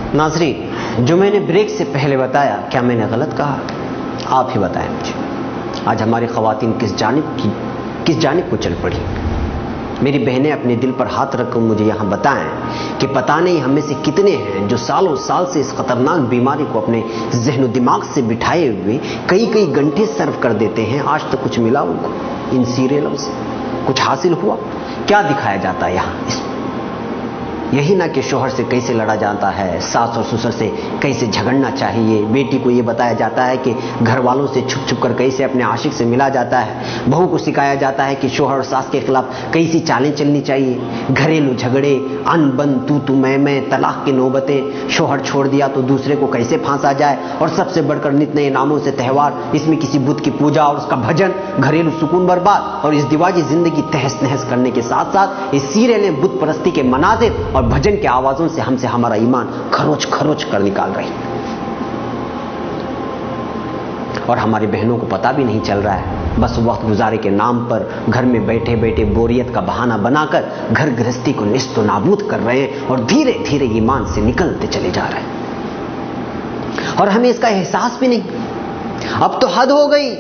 नाज़रीन, जो मैंने ब्रेक से पहले बताया, क्या मैंने गलत कहा? आप ही बताएं मुझे। आज हमारी ख़वातीन किस जानिब को चल पड़ी? मेरी बहनें अपने दिल पर हाथ रखकर मुझे यहाँ बताएं कि पता नहीं हम में से कितने हैं जो सालों साल से इस खतरनाक बीमारी को अपने ज़हन दिमाग से बिठाए हुए कई घंटे सर्व कर देते हैं। आज तक कुछ मिला उनको इन सीरियलों से? कुछ हासिल हुआ? क्या दिखाया जाता है यहाँ इसमें? यही ना कि शोहर से कैसे लड़ा जाता है, सास और ससुर से कैसे झगड़ना चाहिए। बेटी को ये बताया जाता है कि घर वालों से छुप कर कैसे अपने आशिक से मिला जाता है। बहू को सिखाया जाता है कि शोहर और सास के खिलाफ कैसी चालें चलनी चाहिए। घरेलू झगड़े, अनबन, तू मैं, तलाक की नौबतें, शोहर छोड़ दिया तो दूसरे को कैसे फांसा जाए, और सबसे बढ़कर नित नए नामों से त्यौहार, इसमें किसी बुत की पूजा और उसका भजन, घरेलू सुकून बर्बाद और इस दिवाजी जिंदगी तहस नहस करने के साथ साथ इस सीरियलें बुत परस्ती के मनाजिर और भजन के आवाजों से हमसे हमारा ईमान खरोच कर निकाल रही। और हमारी बहनों को पता भी नहीं चल रहा है, बस वक्त गुजारे के नाम पर घर में बैठे बैठे बोरियत का बहाना बनाकर घर गृहस्थी को निस्तो नाबूद कर रहे हैं और धीरे धीरे ईमान से निकलते चले जा रहे हैं। और हमें इसका एहसास भी नहीं। अब तो हद हो गई।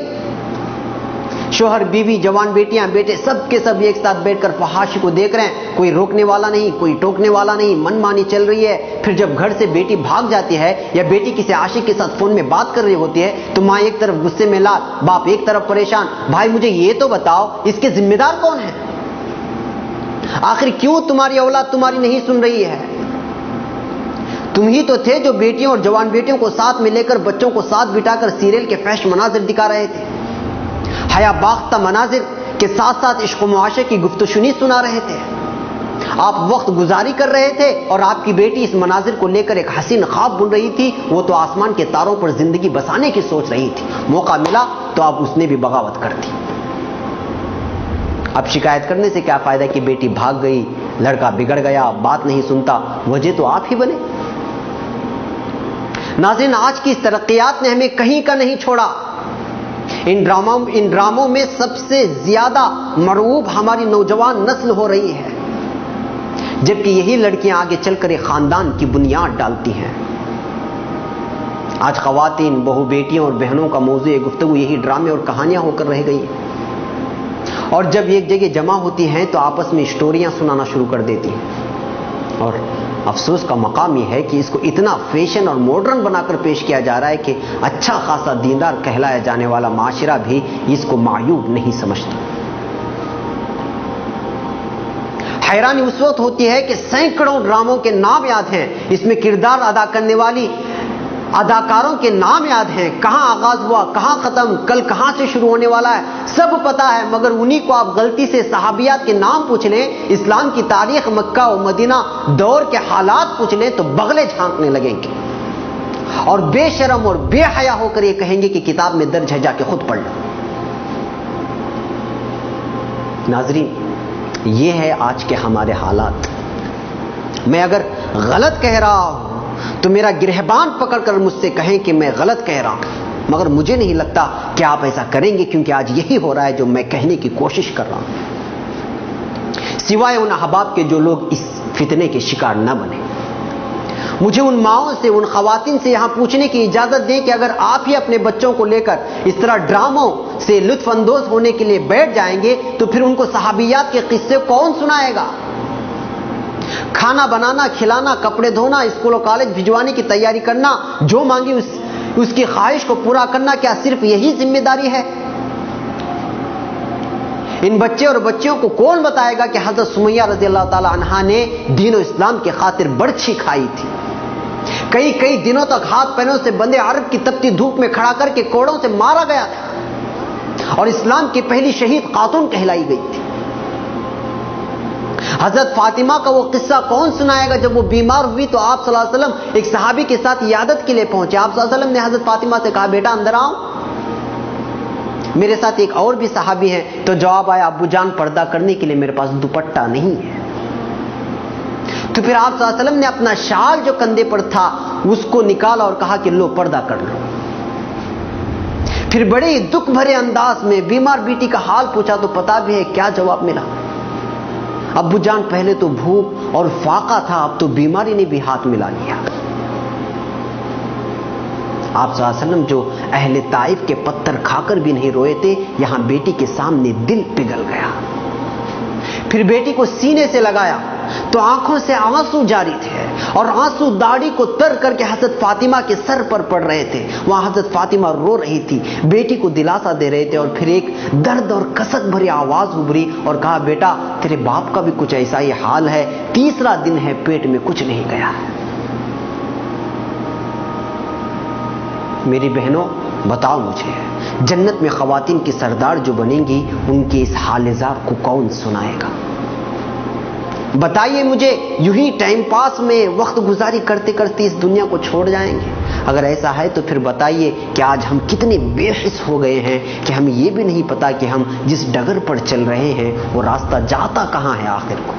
शोहर, बीवी, जवान बेटियां, बेटे सबके सब एक साथ बैठकर फहाशी को देख रहे हैं। कोई रोकने वाला नहीं, कोई टोकने वाला नहीं, मनमानी चल रही है। फिर जब घर से बेटी भाग जाती है या बेटी किसी आशिक के साथ फोन में बात कर रही होती है तो मां एक तरफ गुस्से में लाल, बाप एक तरफ परेशान। भाई मुझे ये तो बताओ, इसके जिम्मेदार कौन है? आखिर क्यों तुम्हारी औलाद तुम्हारी नहीं सुन रही है? तुम ही तो थे जो बेटियों और जवान बेटियों को साथ में लेकर, बच्चों को साथ बिठाकर सीरियल के फैश मनाजिर दिखा रहे थे, हया बाख्ता मनाजिर के साथ साथ इश्क मुआशरे की गुफ्तशुनी सुना रहे थे। आप वक्त गुजारी कर रहे थे और आपकी बेटी इस मनाजिर को लेकर एक हसीन ख्वाब बुन रही थी। वो तो आसमान के तारों पर जिंदगी बसाने की सोच रही थी। मौका मिला तो अब उसने भी बगावत कर दी। अब शिकायत करने से क्या फायदा कि बेटी भाग गई, लड़का बिगड़ गया, बात नहीं सुनता। वजह तो आप ही बने। नाज़रीन, आज की इस तरक्कियात ने हमें कहीं का नहीं छोड़ा। इन ड्रामों में सबसे ज्यादा मरऊब हमारी नौजवान नस्ल हो रही है, जबकि यही लड़कियां आगे चलकर एक खानदान की बुनियाद डालती हैं। आज खवातीन, बहू, बेटियों और बहनों का मौज़ू गुफ्तगू यही ड्रामे और कहानियां होकर रह गई हैं। और जब एक जगह जमा होती हैं तो आपस में स्टोरियां सुनाना शुरू कर देती हैं। और अफसोस का मकाम यह है कि इसको इतना फैशन और मॉडर्न बनाकर पेश किया जा रहा है कि अच्छा खासा दीनदार कहलाया जाने वाला माशरा भी इसको मायूब नहीं समझता। हैरानी उस वक्त होती है कि सैकड़ों ड्रामों के नाम याद हैं, इसमें किरदार अदा करने वाली अदाकारों के नाम याद हैं, कहां आगाज हुआ, कहां खत्म, कल कहां से शुरू होने वाला है, सब पता है। मगर उन्हीं को आप गलती से सहाबियात के नाम पूछ लें, इस्लाम की तारीख, मक्का और मदीना दौर के हालात पूछ लें तो बगले झांकने लगेंगे और बेशरम और बेहया होकर ये कहेंगे कि किताब में दर्ज है, जाके खुद पढ़ लो। नाजरीन, ये है आज के हमारे हालात। मैं अगर गलत कह रहा हूं तो मेरा गिरहबान पकड़कर मुझसे कहें कि मैं गलत कह रहा हूं, मगर मुझे नहीं लगता कि आप ऐसा करेंगे, क्योंकि आज यही हो रहा है जो मैं कहने की कोशिश कर रहा हूं। सिवाय उन अहबाब के जो लोग इस फितने के शिकार न बने, मुझे उन माओं से, उन खवातीन से यहां पूछने की इजाजत दें कि अगर आप ही अपने बच्चों को लेकर इस तरह ड्रामों से लुत्फ अंदोज होने के लिए बैठ जाएंगे तो फिर उनको सहाबियात के किस्से कौन सुनाएगा? खाना बनाना, खिलाना, कपड़े धोना, स्कूल और कॉलेज भिजवाने की तैयारी करना, जो मांगी उसकी ख्वाहिश को पूरा करना, क्या सिर्फ यही जिम्मेदारी है? इन बच्चे और बच्चियों को कौन बताएगा कि हजरत सुमैया रज़ी अल्लाह ताला अन्हा ने दीन और इस्लाम की खातिर बर्छी खाई थी, कई दिनों तक हाथ पैरों से बंधे अरब की तपती धूप में खड़ा करके कोड़ों से मारा गया था और इस्लाम की पहली शहीद खातून कहलाई गई थी। हजरत फातिमा का वो किस्सा कौन सुनाएगा? जब वो बीमार हुई तो आप सल्लल्लाहु अलैहि वसल्लम एक सहाबी के साथ इयादत के लिए पहुंचे। आप सल्लल्लाहु अलैहि वसल्लम ने हजरत फातिमा से कहा, बेटा अंदर आओ, मेरे साथ एक और भी सहाबी है। तो जवाब आया, अब्बू जान, पर्दा करने के लिए मेरे पास दुपट्टा नहीं है। तो फिर आप सल्लल्लाहु अलैहि वसल्लम ने अपना शाल जो कंधे पर था उसको निकाला और कहा कि लो, पर्दा कर लो। फिर बड़े दुख भरे अंदाज में बीमार बेटी का हाल पूछा तो पता भी है क्या जवाब मिला? अब्बू जान, पहले तो भूख और फाका था, अब तो बीमारी ने भी हाथ मिला लिया। आप सल्लल्लाहु अलैहि वसल्लम जो अहले ताइफ के पत्थर खाकर भी नहीं रोए थे, यहां बेटी के सामने दिल पिघल गया। फिर बेटी को सीने से लगाया तो आंखों से आंसू जारी थे और आंसू दाढ़ी को तर करके हजरत फातिमा के सर पर पड़ रहे थे। वहां हजरत फातिमा रो रही थी, बेटी को दिलासा दे रहे थे और फिर एक दर्द और कसक भरी आवाज उभरी और कहा, बेटा तेरे बाप का भी कुछ ऐसा ही हाल है, तीसरा दिन है, पेट में कुछ नहीं गया है। मेरी बहनों बताओ मुझे, जन्नत में खवातीन की सरदार जो बनेंगी उनके इस हाल-ए-जार को कौन सुनाएगा? बताइए मुझे, यूं ही टाइम पास में वक्त गुजारी करते करते इस दुनिया को छोड़ जाएंगे? अगर ऐसा है तो फिर बताइए कि आज हम कितने बेहिस हो गए हैं कि हमें यह भी नहीं पता कि हम जिस डगर पर चल रहे हैं वो रास्ता जाता कहां है आखिर को।